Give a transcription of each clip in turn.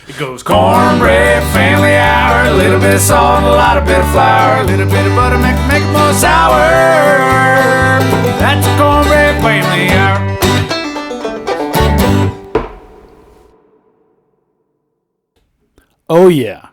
It goes cornbread family hour, a little bit of salt, a lot of bit of flour, a little bit of butter, make it more sour. That's a cornbread family hour. Oh yeah.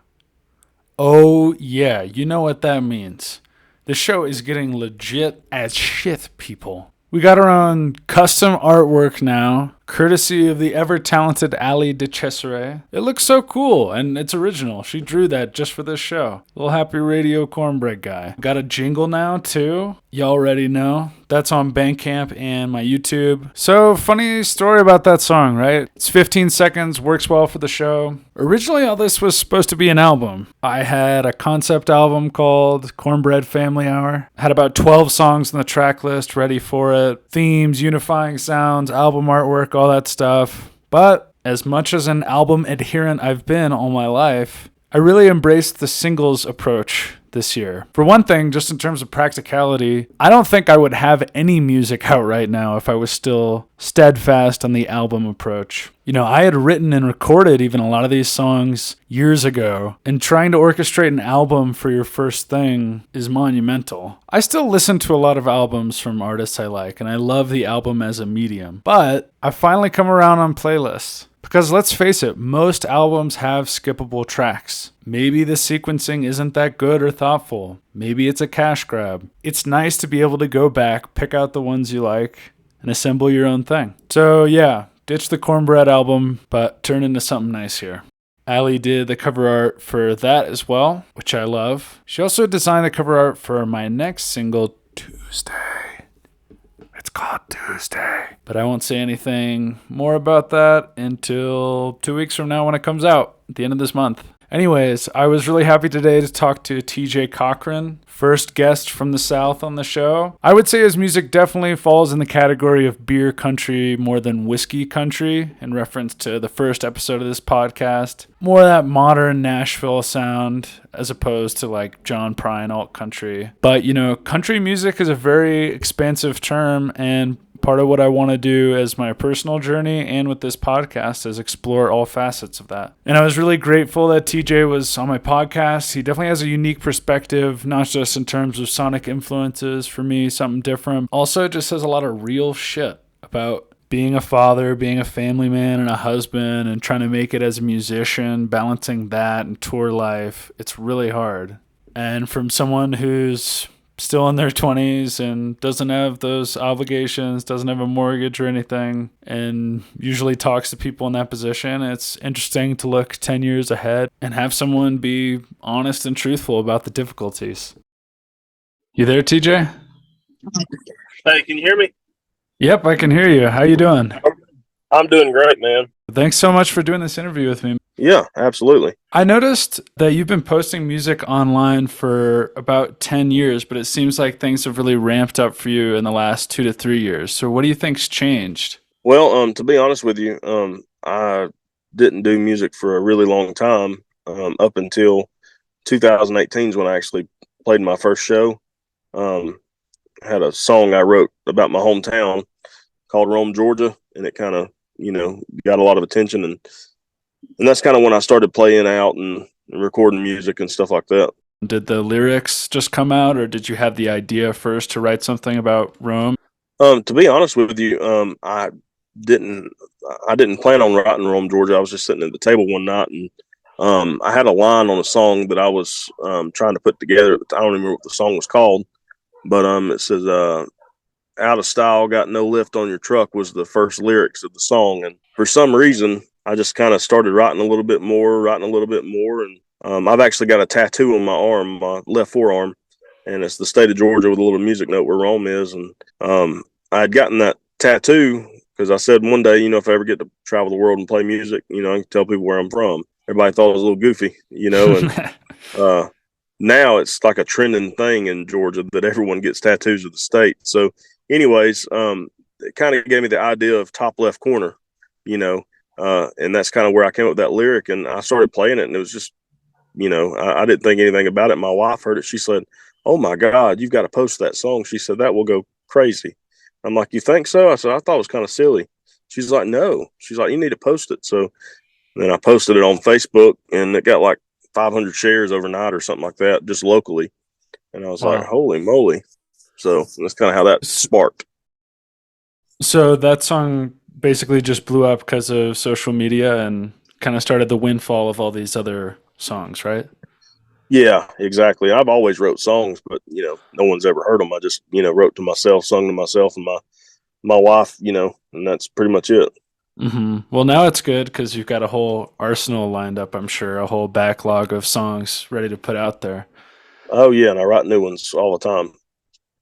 Oh yeah, you know what that means. The show is getting legit as shit, people. We got our own custom artwork now, courtesy of the ever-talented Ali de Cesare. It looks so cool, and it's original. She drew that just for this show. Little Happy Radio Cornbread guy. Got a jingle now, too. You already know. That's on Bandcamp and my YouTube. So, funny story about that song, right? It's 15 seconds, works well for the show. Originally, all this was supposed to be an album. I had a concept album called Cornbread Family Hour. Had about 12 songs on the track list ready for it. Themes, unifying sounds, album artwork, all that stuff. But as much as an album adherent I've been all my life, I really embraced the singles approach this year. For one thing, just in terms of practicality, I don't think I would have any music out right now if I was still steadfast on the album approach. You know, I had written and recorded even a lot of these songs years ago, and trying to orchestrate an album for your first thing is monumental. I still listen to a lot of albums from artists I like, and I love the album as a medium, but I've finally come around on playlists. Because let's face it, most albums have skippable tracks. Maybe the sequencing isn't that good or thoughtful. Maybe it's a cash grab. It's nice to be able to go back, pick out the ones you like, and assemble your own thing. So yeah, ditch the Cornbread album, but turn into something nice here. Ali did the cover art for that as well, which I love. She also designed the cover art for my next single, Tuesday. It's called Tuesday. But I won't say anything more about that until 2 weeks from now when it comes out at the end of this month. Anyways, I was really happy today to talk to TJ Cochran, first guest from the South on the show. I would say his music definitely falls in the category of beer country more than whiskey country, in reference to the first episode of this podcast. More of that modern Nashville sound as opposed to like John Prine alt country. But, you know, country music is a very expansive term, and part of what I want to do as my personal journey and with this podcast is explore all facets of that. And I was really grateful that TJ was on my podcast. He definitely has a unique perspective, not just in terms of sonic influences for me, something different. Also just has a lot of real shit about being a father, being a family man and a husband, and trying to make it as a musician, balancing that and tour life. It's really hard. And from someone who's still in their 20s and doesn't have those obligations, doesn't have a mortgage or anything, and usually talks to people in that position, it's interesting to look 10 years ahead and have someone be honest and truthful about the difficulties. You there, TJ? Hey, can you hear me? Yep, I can hear you. How you doing? I'm doing great, man. Thanks so much for doing this interview with me. Yeah, absolutely. I noticed that you've been posting music online for about 10 years, but it seems like things have really ramped up for you in the last 2 to 3 years. So what do you think's changed? Well, to be honest with you, I didn't do music for a really long time, up until 2018 is when I actually played my first show. I had a song I wrote about my hometown called Rome, Georgia, and it kind of, got a lot of attention, and that's kind of when I started playing out and recording music and stuff like that. Did the lyrics just come out, or did you have the idea first to write something about Rome? To be honest with you, I didn't plan on writing Rome, Georgia. I was just sitting at the table one night, and I had a line on a song that I was trying to put together. I don't remember what the song was called, but it says, "Out of style, got no lift on your truck" was the first lyrics of the song. And for some reason, I just kind of started writing a little bit more. And I've actually got a tattoo on my arm, my left forearm, and it's the state of Georgia with a little music note where Rome is. And I had gotten that tattoo because I said one day, if I ever get to travel the world and play music, I can tell people where I'm from. Everybody thought it was a little goofy, and now it's like a trending thing in Georgia that everyone gets tattoos of the state. So anyways, it kind of gave me the idea of top left corner, and that's kind of where I came up with that lyric, and I started playing it, and it was just, I didn't think anything about it. My wife heard it. She said, "Oh my God, you've got to post that song." She said, "That will go crazy." I'm like, "You think so?" I said, "I thought it was kind of silly." She's like, "No." She's like, "You need to post it." So And I posted it on Facebook, and it got like 500 shares overnight or something like that, just locally. And I was like, Wow. holy moly. So that's kind of how that S- sparked. So that song basically just blew up because of social media and kind of started the windfall of all these other songs, right? Yeah, exactly. I've always wrote songs, but no one's ever heard them. I just wrote to myself, sung to myself, and my wife, and that's pretty much it. Well, now it's good because you've got a whole arsenal lined up, I'm sure, a whole backlog of songs ready to put out there. Oh yeah, and I write new ones all the time.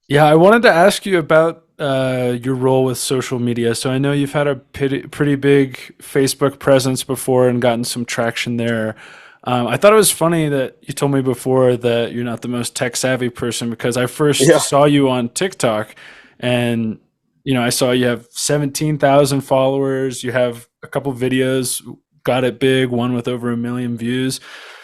Yeah, I wanted to ask you about your role with social media. So I know you've had a pretty big Facebook presence before and gotten some traction there. I thought it was funny that you told me before that you're not the most tech savvy person because I first Yeah. saw you on TikTok and I saw you have 17,000 followers. You have a couple videos, got it big, one with over 1 million views.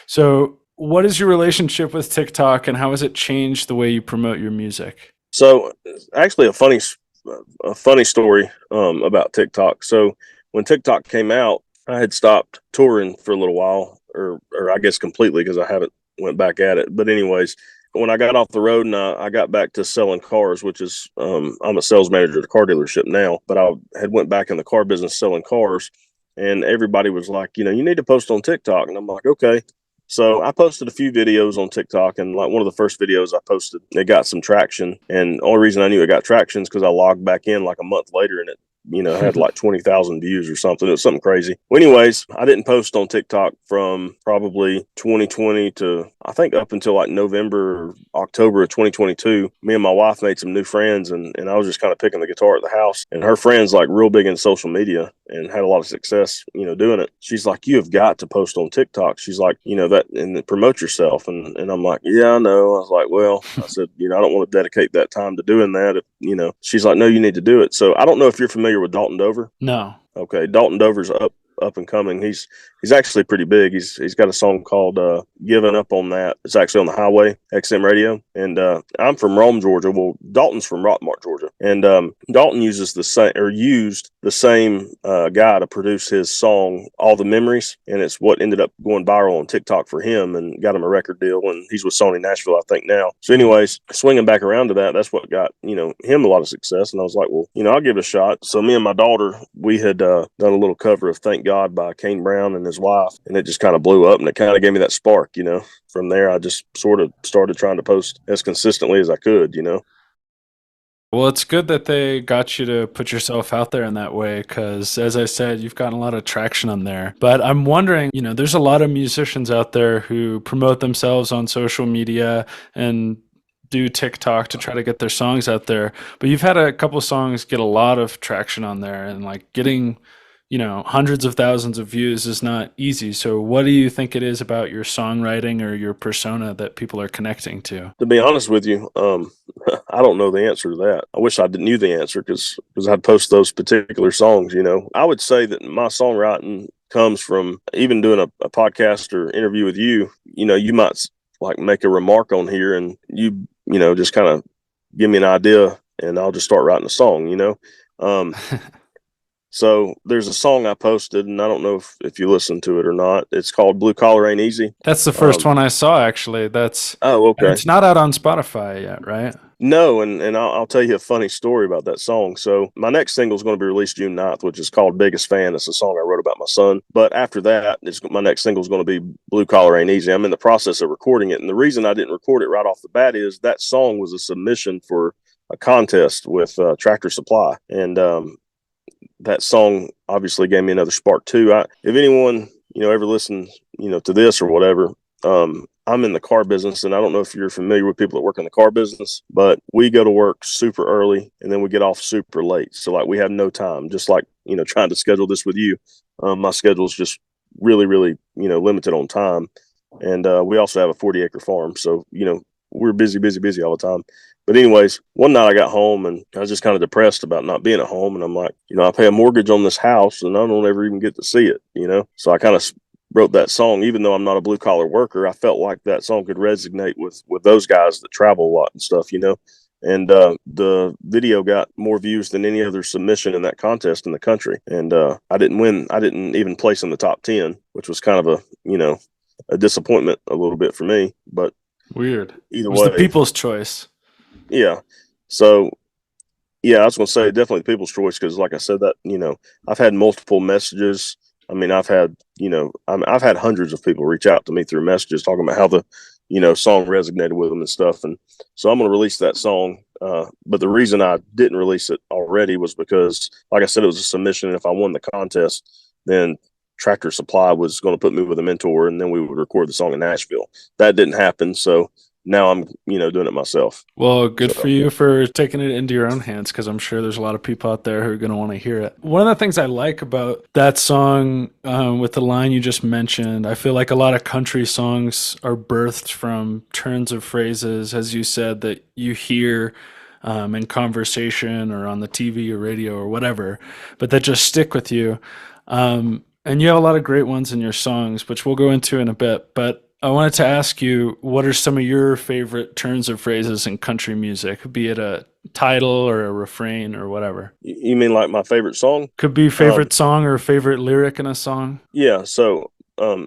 So, what is your relationship with TikTok and how has it changed the way you promote your music? So actually, a funny story about TikTok. So when TikTok came out, I had stopped touring for a little while, or I guess completely because I haven't went back at it. But anyways, when I got off the road and I got back to selling cars, which is I'm a sales manager at a car dealership now, but I had went back in the car business selling cars, and everybody was like, you need to post on TikTok, and I'm like, okay. So I posted a few videos on TikTok, and like one of the first videos I posted, it got some traction. And the only reason I knew it got traction is because I logged back in like a month later, and it had like 20,000 views or something. It was something crazy. Well, anyways, I didn't post on TikTok from probably 2020 to I think up until like November or October of 2022. Me and my wife made some new friends, and I was just kind of picking the guitar at the house. And her friends like real big in social media and had a lot of success, doing it. She's like, you have got to post on TikTok. She's like, that and promote yourself. And I'm like, yeah, I know. I was like, well, I said, I don't want to dedicate that time to doing that. If, she's like, no, you need to do it. So I don't know if you're familiar with Dalton Dover. No. Okay, Dalton Dover's up and coming. He's actually pretty big. He's got a song called "Giving Up on That." It's actually on the Highway XM radio. And I'm from Rome, Georgia. Well, Dalton's from Rockmart, Georgia. And Dalton used the same guy to produce his song "All the Memories," and it's what ended up going viral on TikTok for him and got him a record deal. And he's with Sony Nashville, I think now. So, anyways, swinging back around to that's what got him a lot of success. And I was like, well, I'll give it a shot. So me and my daughter, we had done a little cover of "Thank God" by Kane Brown and his wife, and it just kind of blew up, and it kind of gave me that spark. From there, I just sort of started trying to post as consistently as I could. Well, it's good that they got you to put yourself out there in that way because, as I said, you've gotten a lot of traction on there. But I'm wondering, there's a lot of musicians out there who promote themselves on social media and do TikTok to try to get their songs out there. But you've had a couple songs get a lot of traction on there, and like getting, hundreds of thousands of views is not easy. So, what do you think it is about your songwriting or your persona that people are connecting to? To be honest with you, I don't know the answer to that. I wish I knew the answer because I'd post those particular songs. I would say that my songwriting comes from even doing a podcast or interview with you. You might like make a remark on here, and just kind of give me an idea, and I'll just start writing a song. Um, so there's a song I posted, and I don't know if you listened to it or not. It's called "Blue Collar Ain't Easy." That's the first one I saw, actually. Oh, okay. It's not out on Spotify yet, right? No, and I'll tell you a funny story about that song. So my next single is going to be released June 9th, which is called "Biggest Fan." It's a song I wrote about my son. But after that, my next single is going to be "Blue Collar Ain't Easy." I'm in the process of recording it, and the reason I didn't record it right off the bat is that song was a submission for a contest with Tractor Supply, and that song obviously gave me another spark too. If anyone ever listens to this or whatever, I'm in the car business, and I don't know if you're familiar with people that work in the car business, but we go to work super early and then we get off super late. So like we have no time, just like trying to schedule this with you. My schedule is just really really limited on time, and we also have a 40-acre farm, so we're busy busy busy all the time. But anyways, one night I got home and I was just kind of depressed about not being at home. And I'm like, I pay a mortgage on this house and I don't ever even get to see it. So I kind of wrote that song, even though I'm not a blue collar worker. I felt like that song could resonate with those guys that travel a lot and stuff. And the video got more views than any other submission in that contest in the country. And I didn't win. I didn't even place in the top 10, which was kind of a disappointment a little bit for me. But Weird. It either was the way, people's choice. yeah. So yeah, I was going to say definitely the people's choice because, like I said, that I've had multiple messages. I mean, I've had hundreds of people reach out to me through messages talking about how the song resonated with them and stuff. And so I'm going to release that song. But the reason I didn't release it already was because, like I said, it was a submission. And if I won the contest, then Tractor Supply was going to put me with a mentor, and then we would record the song in Nashville. That didn't happen. So now I'm doing it myself. Well, good for So you for taking it into your own hands because I'm sure there's a lot of people out there who are going to want to hear it. One of the things I like about that song with the line you just mentioned, I feel like a lot of country songs are birthed from turns of phrases, as you said, that you hear in conversation or on the TV or radio or whatever, but that just stick with you. And you have a lot of great ones in your songs, which we'll go into in a bit. But I wanted to ask you, what are some of your favorite turns of phrases in country music, be it a title or a refrain or whatever? you mean like my favorite song? Could be Um, favorite song or favorite lyric in a song. yeah. So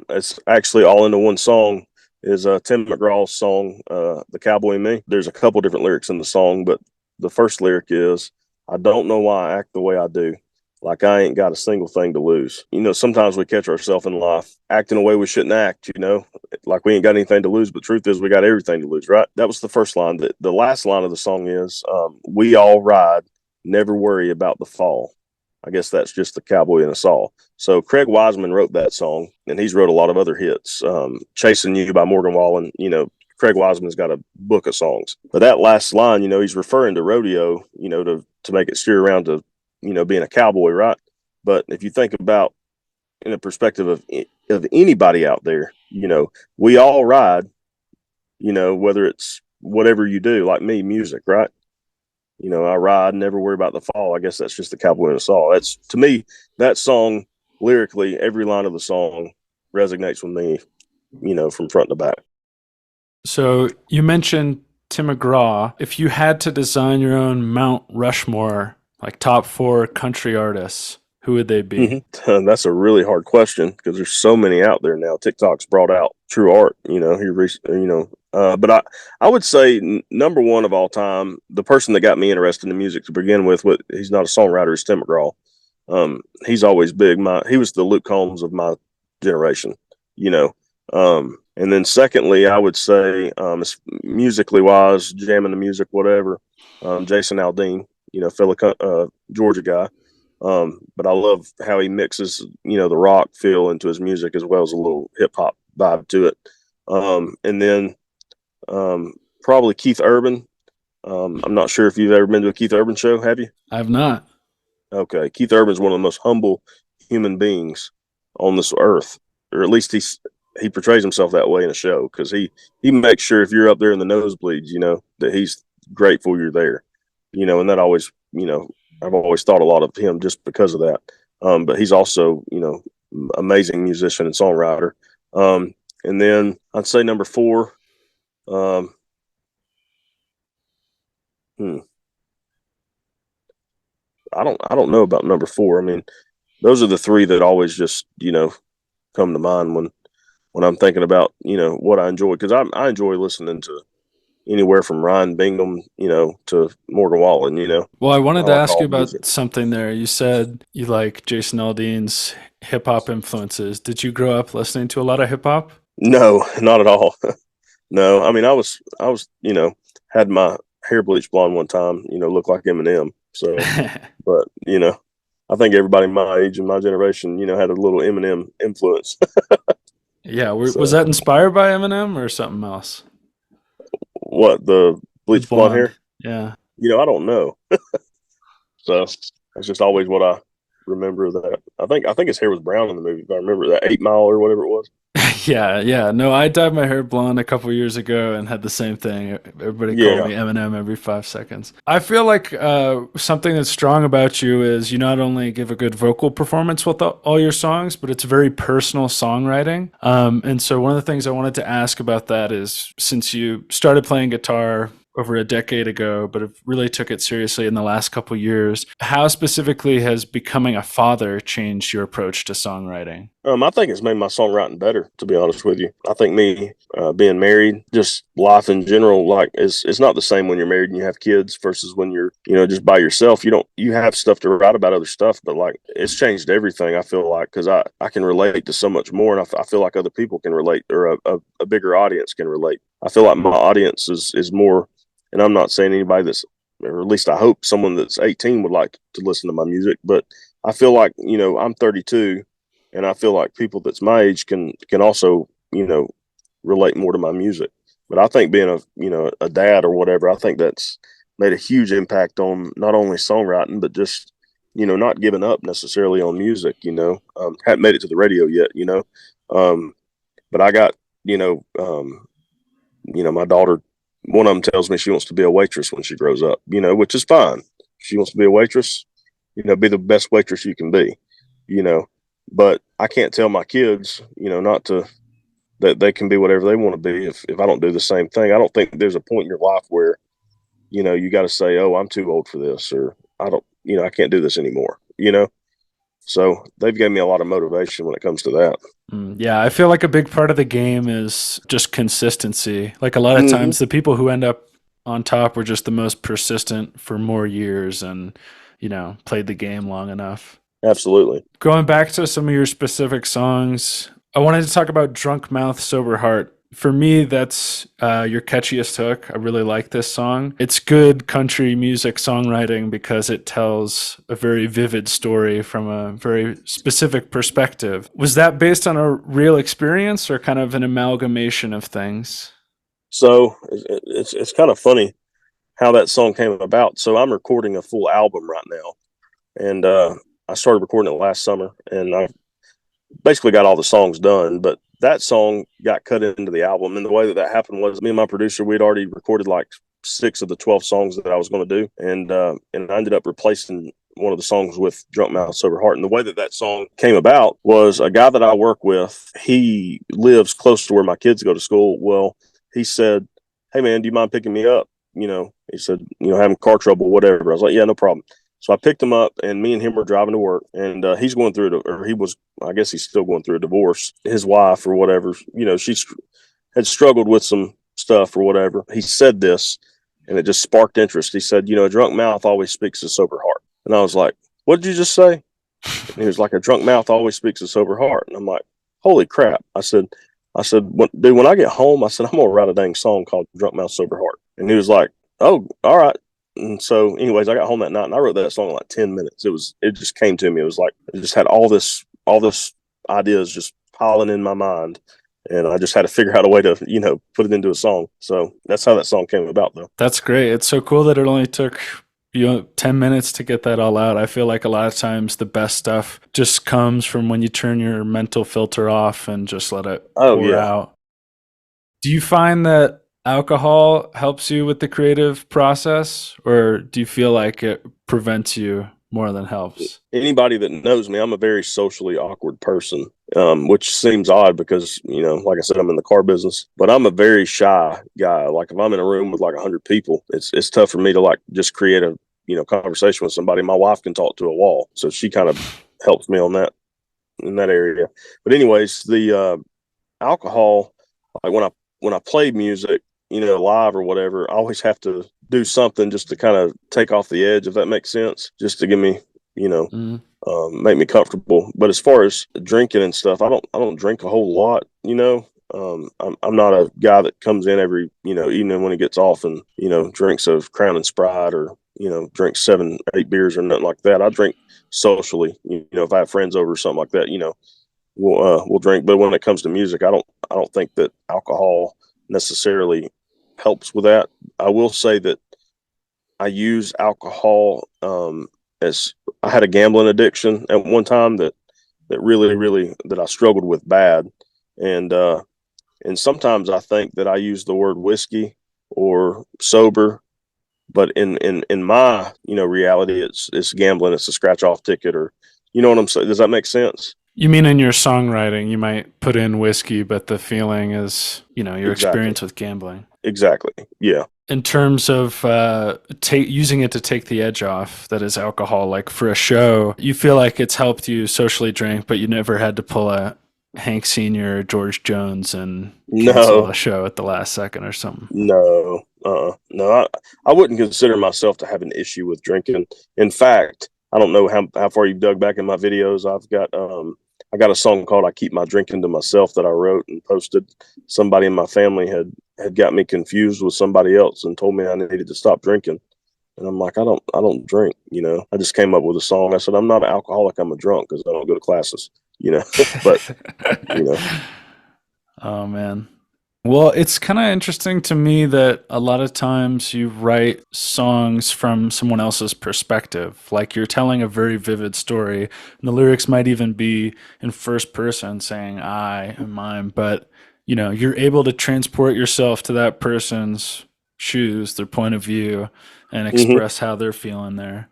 it's actually all into one song. Is Tim McGraw's song, "The Cowboy and Me." There's a couple different lyrics in the song, but the first lyric is, "I don't know why I act the way I do, like I ain't got a single thing to lose." Sometimes we catch ourselves in life acting a way we shouldn't act. Like we ain't got anything to lose, but truth is we got everything to lose, right? That was the first line. The last line of the song is, "We all ride, never worry about the fall." I guess that's just the cowboy in us all. So Craig Wiseman wrote that song, and he's wrote a lot of other hits. "Chasing You" by Morgan Wallen. Craig Wiseman's got a book of songs. But that last line, he's referring to rodeo, to make it steer around to, being a cowboy, right? But if you think about in the perspective of anybody out there, we all ride, whether it's whatever you do, like me, music, right? I ride, never worry about the fall. I guess that's just the cowboy in us all. That's, to me, that song lyrically, every line of the song resonates with me, from front to back. So you mentioned Tim McGraw. If you had to design your own Mount Rushmore, like top four country artists, who would they be? That's a really hard question because there's so many out there now. TikTok's brought out true art, but I would say number one of all time, the person that got me interested in music to begin with, he's not a songwriter, is Tim McGraw. He's always big. He was the Luke Combs of my generation, you know. And then secondly, I would say, musically wise, jamming the music, whatever, Jason Aldean, fellow Georgia guy. But I love how he mixes, the rock feel into his music as well as a little hip hop vibe to it. And then probably Keith Urban. I'm not sure if you've ever been to a Keith Urban show. Have you? I have not. Okay. Keith Urban is one of the most humble human beings on this earth, or at least he portrays himself that way in a show because he makes sure if you're up there in the nosebleeds, that he's grateful you're there, and that always, I've always thought a lot of him just because of that. But he's also, amazing musician and songwriter. And then I'd say number four. Um, hmm, I don't know about number four. I mean, those are the three that always just, come to mind when I'm thinking about, what I enjoy. Cause I enjoy listening to anywhere from Ryan Bingham, to Morgan Wallen, Well, I wanted I to like ask you all music. about something there. You said you like Jason Aldean's hip hop influences. Did you grow up listening to a lot of hip hop? No, not at all. No, I mean, I was, had my hair bleached blonde one time, looked like Eminem. So, but, I think everybody my age and my generation, had a little Eminem influence. Yeah, was So, that inspired by Eminem or something else? what, the The bleached blonde blonde. hair? Yeah. I don't know. So, that's just always what I remember of that. I think his hair was brown in the movie, if I remember that 8 Mile or whatever it was. Yeah, yeah. No, I dyed my hair blonde a couple years ago and had the same thing. Everybody called Yeah. me Eminem every 5 seconds. I feel like something that's strong about you is you not only give a good vocal performance with all your songs, but it's very personal songwriting. And so one of the things I wanted to ask about that is since you started playing guitar over a decade ago, but have really took it seriously in the last couple years. How specifically has becoming a father changed your approach to songwriting? I think it's made my songwriting better, to be honest with you. I think me being married, just life in general, like it's not the same when you're married and you have kids versus when you're, just by yourself. You have stuff to write about other stuff, but like it's changed everything. I feel like because I can relate to so much more, and I feel like other people can relate, or a bigger audience can relate. I feel like my audience is more, and I'm not saying anybody that's, or at least I hope someone that's 18 would like to listen to my music, but I feel like I'm 32. And I feel like people that's my age can also relate more to my music. But I think being a dad or whatever, I think that's made a huge impact on not only songwriting but just not giving up necessarily on music. Haven't made it to the radio yet. But I got my daughter. One of them tells me she wants to be a waitress when she grows up. Which is fine. She wants to be a waitress. Be the best waitress you can be. You know, but I can't tell my kids, not to, that they can be whatever they want to be if I don't do the same thing. I don't think there's a point in your life where, you got to say, oh, I'm too old for this, or I can't do this anymore. So they've given me a lot of motivation when it comes to that. Yeah, I feel like a big part of the game is just consistency. Like a lot of Mm-hmm. times, the people who end up on top were just the most persistent for more years and, played the game long enough. Absolutely. Going back to some of your specific songs, I wanted to talk about Drunk Mouth, Sober Heart. For me, that's your catchiest hook. I really like this song. It's good country music songwriting because it tells a very vivid story from a very specific perspective. Was that based on a real experience or kind of an amalgamation of things? So it's kind of funny how that song came about. So I'm recording a full album right now, and I started recording it last summer, and I basically got all the songs done, but that song got cut into the album. And the way that happened was me and my producer, we'd already recorded like 6 of the 12 songs that I was going to do. And I ended up replacing one of the songs with Drunk Mouth, Sober Heart. And the way that song came about was a guy that I work with, he lives close to where my kids go to school. Well, he said, hey man, do you mind picking me up? He said, having car trouble, whatever. I was like, yeah, no problem. So I picked him up, and me and him were driving to work, and he's going through it, or he was, I guess he's still going through a divorce. His wife or whatever, she had struggled with some stuff or whatever. He said this, and it just sparked interest. He said, a drunk mouth always speaks a sober heart. And I was like, what did you just say? And he was like, a drunk mouth always speaks a sober heart. And I'm like, holy crap. I said, dude, when I get home, I said, I'm going to write a dang song called Drunk Mouth, Sober Heart. And he was like, oh, all right. And so anyways, I got home that night and I wrote that song in like 10 minutes. It just came to me. It was like, I just had all this ideas just piling in my mind. And I just had to figure out a way to, put it into a song. So that's how that song came about though. That's great. It's so cool that it only took 10 minutes to get that all out. I feel like a lot of times the best stuff just comes from when you turn your mental filter off and just let it pour out. Do you find that alcohol helps you with the creative process, or do you feel like it prevents you more than helps? Anybody that knows me, I'm a very socially awkward person, which seems odd because, like I said, I'm in the car business, but I'm a very shy guy. Like if I'm in a room with like 100 people, it's tough for me to like just create a, conversation with somebody. My wife can talk to a wall. So she kind of helps me on that, in that area. But anyways, the alcohol, like when I play music, live or whatever, I always have to do something just to kind of take off the edge, if that makes sense, just to give me, make me comfortable. But as far as drinking and stuff, I don't drink a whole lot, I'm not a guy that comes in every, evening when he gets off and, drinks a Crown and Sprite or, drinks 7, 8 beers or nothing like that. I drink socially, if I have friends over or something like that, we'll drink. But when it comes to music, I don't think that alcohol necessarily helps with that. I will say that I use alcohol as I had a gambling addiction at one time that really that I struggled with bad, and sometimes I think that I use the word whiskey or sober, but in my reality, it's gambling. It's a scratch off ticket, or what I'm saying. Does that make sense? You mean in your songwriting, you might put in whiskey, but the feeling is, your Exactly. experience with gambling. Exactly. Yeah. in terms of using it to take the edge off, that is alcohol, like for a show, you feel like it's helped you socially drink, but you never had to pull a Hank Sr. or George Jones and cancel a No, show at the last second or something. no, no. I wouldn't consider myself to have an issue with drinking. In fact, I don't know how far you've dug back in my videos. I got a song called "I Keep My Drinking to Myself" that I wrote and posted. Somebody in my family had got me confused with somebody else and told me I needed to stop drinking. And I'm like, I don't drink. I just came up with a song. I said, I'm not an alcoholic. I'm a drunk because I don't go to classes. But you know, Oh man. Well, it's kind of interesting to me that a lot of times you write songs from someone else's perspective. Like you're telling a very vivid story, and the lyrics might even be in first person saying I and mine, but you're able to transport yourself to that person's shoes, their point of view, and hmm express how they're feeling there.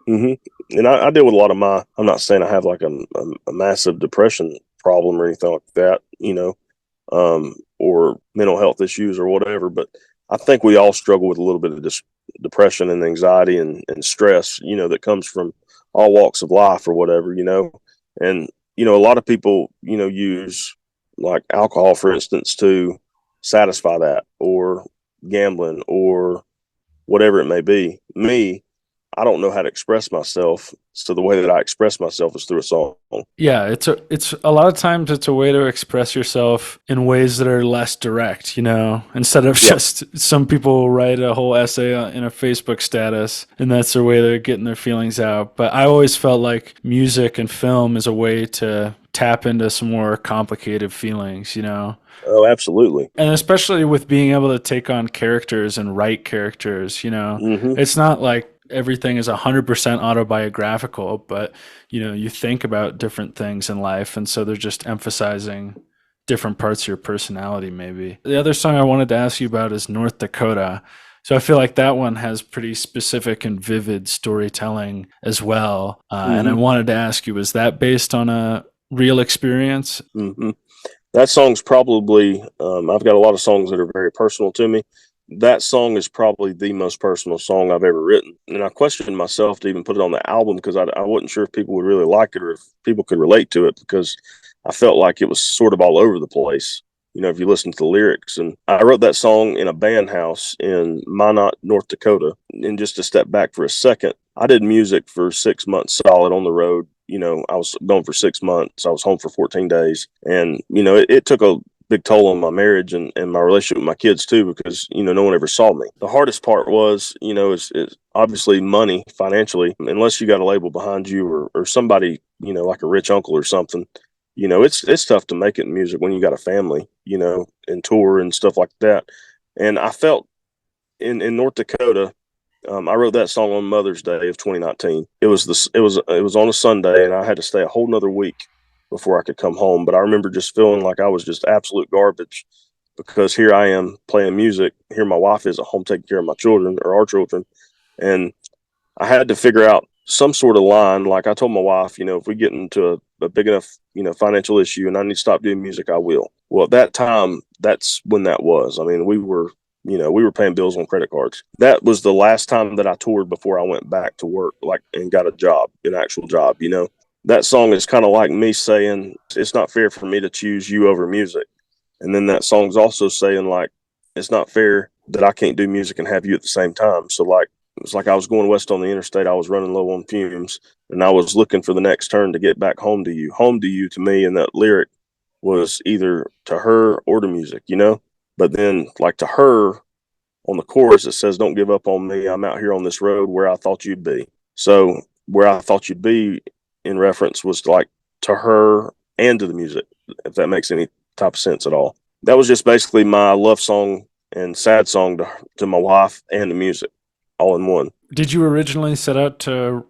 hmm and I deal with a lot of my. I'm not saying I have like a massive depression problem or anything like that. Or mental health issues or whatever. But I think we all struggle with a little bit of depression and anxiety and stress, that comes from all walks of life or whatever. And, a lot of people, use like alcohol, for instance, to satisfy that or gambling or whatever it may be. Me, I don't know how to express myself. So the way that I express myself is through a song. Yeah, it's a lot of times it's a way to express yourself in ways that are less direct, instead of Yep. just some people write a whole essay in a Facebook status and that's their way they're getting their feelings out. But I always felt like music and film is a way to tap into some more complicated feelings. Oh, absolutely. And especially with being able to take on characters and write characters. hmm It's not like everything is 100% autobiographical, but you think about different things in life, and so they're just emphasizing different parts of your personality maybe. The other song I wanted to ask you about is North Dakota. So I feel like that one has pretty specific and vivid storytelling as well. And I hmm wanted to ask you, was that based on a real experience? hmm That song's probably, I've got a lot of songs that are very personal to me. That song is probably the most personal song I've ever written. And I questioned myself to even put it on the album because I wasn't sure if people would really like it or if people could relate to it because I felt like it was sort of all over the place. If you listen to the lyrics. And I wrote that song in a band house in Minot, North Dakota. And just to step back for a second, I did music for 6 months solid on the road. I was gone for 6 months. I was home for 14 days. And, it took a big toll on my marriage and my relationship with my kids too, because, no one ever saw me. The hardest part was, is obviously money financially, unless you got a label behind you or somebody, like a rich uncle or something. It's tough to make it in music when you got a family, and tour and stuff like that. And I felt in North Dakota, I wrote that song on Mother's Day of 2019. It was on a Sunday, and I had to stay a whole nother week before I could come home. But I remember just feeling like I was just absolute garbage because here I am playing music. Here my wife is at home taking care of my children or our children, and I had to figure out some sort of line. Like I told my wife, if we get into a big enough, financial issue and I need to stop doing music, I will. Well, at that time, that's when that was. I mean, we were paying bills on credit cards. That was the last time that I toured before I went back to work, like, and got a job, an actual job. That song is kind of like me saying, it's not fair for me to choose you over music. And then that song's also saying, like, it's not fair that I can't do music and have you at the same time. So, like, it was like I was going west on the interstate. I was running low on fumes and I was looking for the next turn to get back home to you. Home to you to me in that lyric was either to her or to music. But then, like, to her on the chorus, it says, "Don't give up on me. I'm out here on this road where I thought you'd be." So, where I thought you'd be in reference was like to her and to the music, if that makes any type of sense at all. That was just basically my love song and sad song to my wife and the music all in one. Did you originally set out to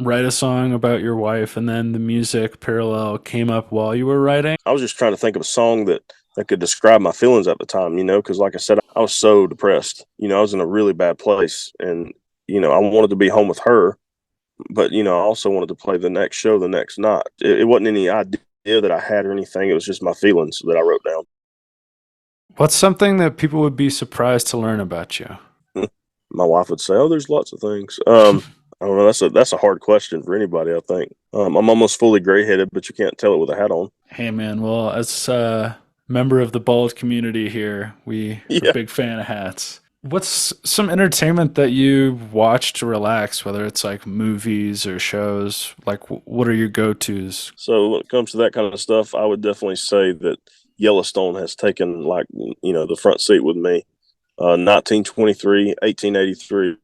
write a song about your wife and then the music parallel came up while you were writing? I was just trying to think of a song that could describe my feelings at the time, because like I said, I was so depressed. I was in a really bad place and, I wanted to be home with her, but, I also wanted to play the next show the next night. It wasn't any idea that I had or anything. It was just my feelings that I wrote down. What's something that people would be surprised to learn about you? My wife would say, "Oh, there's lots of things." I don't know. That's a hard question for anybody. I think I'm almost fully gray headed, but you can't tell it with a hat on. Hey man, well, as a member of the bald community here, we're a Yeah. big fan of hats. What's some entertainment that you watch to relax, whether it's like movies or shows? Like, what are your go-tos? So when it comes to that kind of stuff, I would definitely say that Yellowstone has taken the front seat with me. 1923, 1883,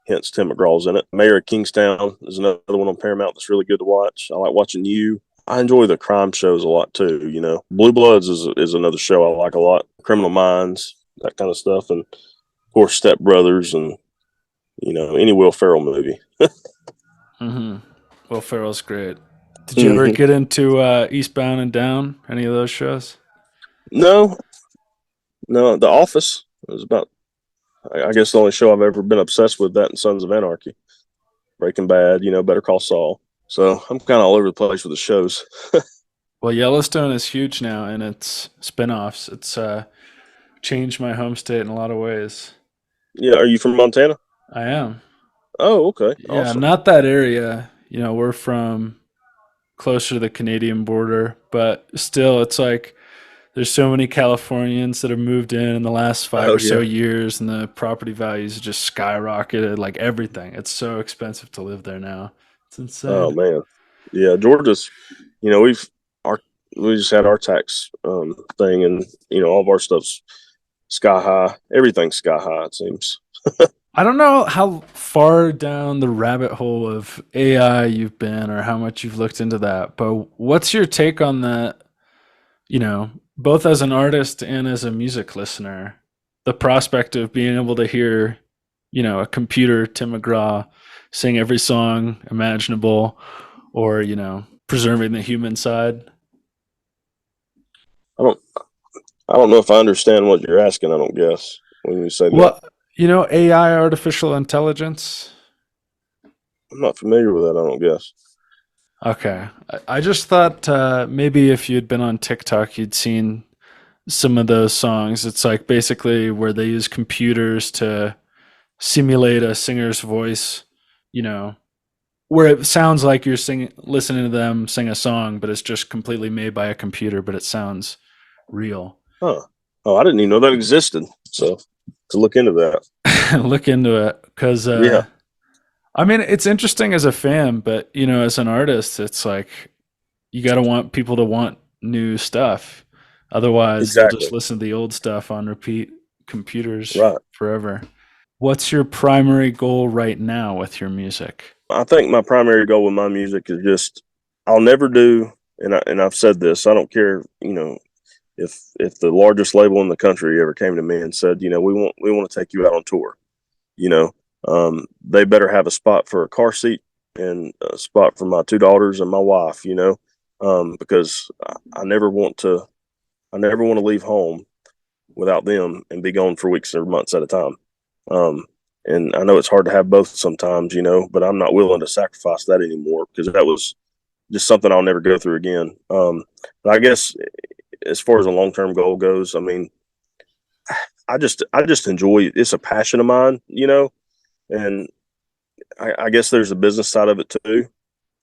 hence Tim McGraw's in it. Mayor of Kingstown is another one on Paramount that's really good to watch. I like watching You. I enjoy the crime shows a lot too. Blue Bloods is another show I like a lot. Criminal Minds, that kind of stuff, and of course Step Brothers, and any Will Ferrell movie. Mm-hmm. Will Ferrell's great. Did you ever get into Eastbound and Down? Any of those shows? No, no, The Office is about. I guess the only show I've ever been obsessed with, that and Sons of Anarchy, Breaking Bad, Better Call Saul. So I'm kind of all over the place with the shows. Well, Yellowstone is huge now, and its spin-offs. It's changed my home state in a lot of ways. Yeah, are you from Montana? I am. Oh, okay, Yeah, awesome. not that area. We're from closer to the Canadian border, but still, it's like there's so many Californians that have moved in the last five Oh or so yeah. years, and the property values have just skyrocketed. Like everything, it's so expensive to live there now. It's Oh insane. man. Yeah, Georgia's. You know, our we just had our tax thing, and all of our stuff's sky high. Everything's sky high. It seems. I don't know how far down the rabbit hole of AI you've been or how much you've looked into that, but what's your take on that? Both as an artist and as a music listener, the prospect of being able to hear, a computer, Tim McGraw, sing every song imaginable, or, preserving the human side. I don't. I don't know if I understand what you're asking. I don't guess when you say that. Well, AI, artificial intelligence. I'm not familiar with that. I don't guess. Okay. I just thought maybe if you'd been on TikTok, you'd seen some of those songs. It's like basically where they use computers to simulate a singer's voice, you know, where it sounds like you're listening to them sing a song, but it's just completely made by a computer, but it sounds real. Huh. Oh, I didn't even know that existed. So to look into that. Look into it because, Yeah, I mean, it's interesting as a fan, but as an artist, it's like you got to want people to want new stuff. Otherwise, they'll just exactly. listen to the old stuff on repeat computers Right. forever. What's your primary goal right now with your music? I think my primary goal with my music is just I'll never do, and I've said this. I don't care, if the largest label in the country ever came to me and said, we want to take you out on tour, you know, they better have a spot for a car seat and a spot for my two daughters and my wife, because I never want to leave home without them and be gone for weeks or months at a time. Um, and I know it's hard to have both sometimes, but I'm not willing to sacrifice that anymore because that was just something I'll never go through again. But I guess as far as a long term goal goes, I mean, I just enjoy it. It's a passion of mine, and I guess there's a business side of it too.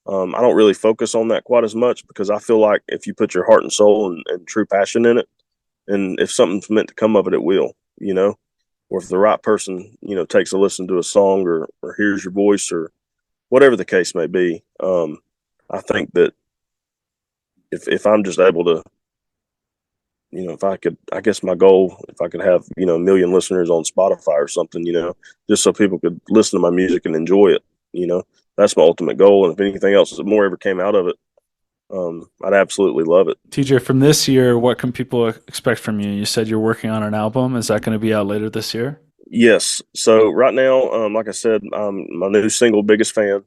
I don't really focus on that quite as much because I feel like if you put your heart and soul and true passion in it, and if something's meant to come of it, it will, or if the right person, takes a listen to a song or hears your voice or whatever the case may be. I think that if I'm just able to, if I could, I guess my goal, if I could have, a million listeners on Spotify or something, just so people could listen to my music and enjoy it, you know, that's my ultimate goal. And if anything else more ever came out of it, I'd absolutely love it. TJ, from this year, what can people expect from you? You said you're working on an album. Is that going to be out later this year? Yes. So right now, like I said, my new single, Biggest Fan,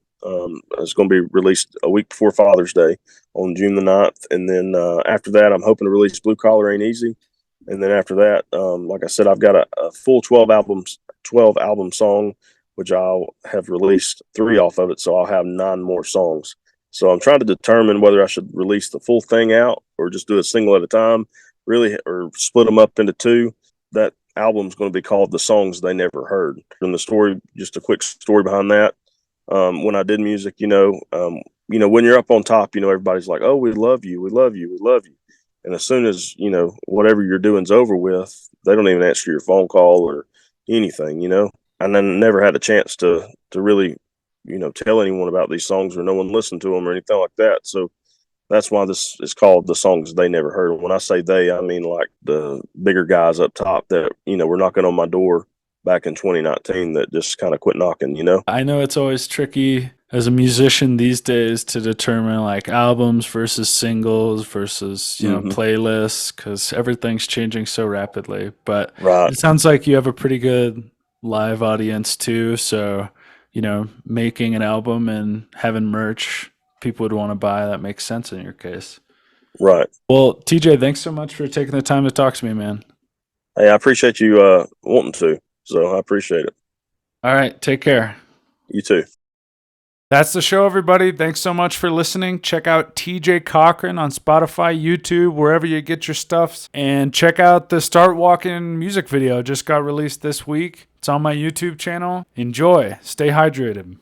is going to be released a week before Father's Day on June the 9th. And then after that, I'm hoping to release Blue Collar Ain't Easy. And then after that, like I said, I've got a full 12 album song, which I'll have released 3 off of it. So I'll have 9 more songs. So I'm trying to determine whether I should release the full thing out or just do a single at a time. really, or split them up into two, that album's going to be called The Songs They Never Heard. And the story, just a quick story behind that. When I did music, when you're up on top, everybody's like, "Oh, we love you, we love you, we love you." And as soon as, whatever you're doing's over with, they don't even answer your phone call or anything, And then never had a chance to really, tell anyone about these songs, or no one listened to them or anything like that. So that's why this is called The Songs They Never Heard. When I say they, I mean like the bigger guys up top that, were knocking on my door back in 2019 that just kind of quit knocking. I know it's always tricky as a musician these days to determine like albums versus singles versus, playlists, because everything's changing so rapidly. But Right. it sounds like you have a pretty good live audience too. So, making an album and having merch people would want to buy, that makes sense in your case. Right. Well, TJ, thanks so much for taking the time to talk to me, man. Hey, I appreciate you wanting to. So I appreciate it. All right. Take care. You too. That's the show, everybody. Thanks so much for listening. Check out TJ Cochran on Spotify, YouTube, wherever you get your stuff. And check out the Start Walking music video. Just got released this week. It's on my YouTube channel. Enjoy. Stay hydrated.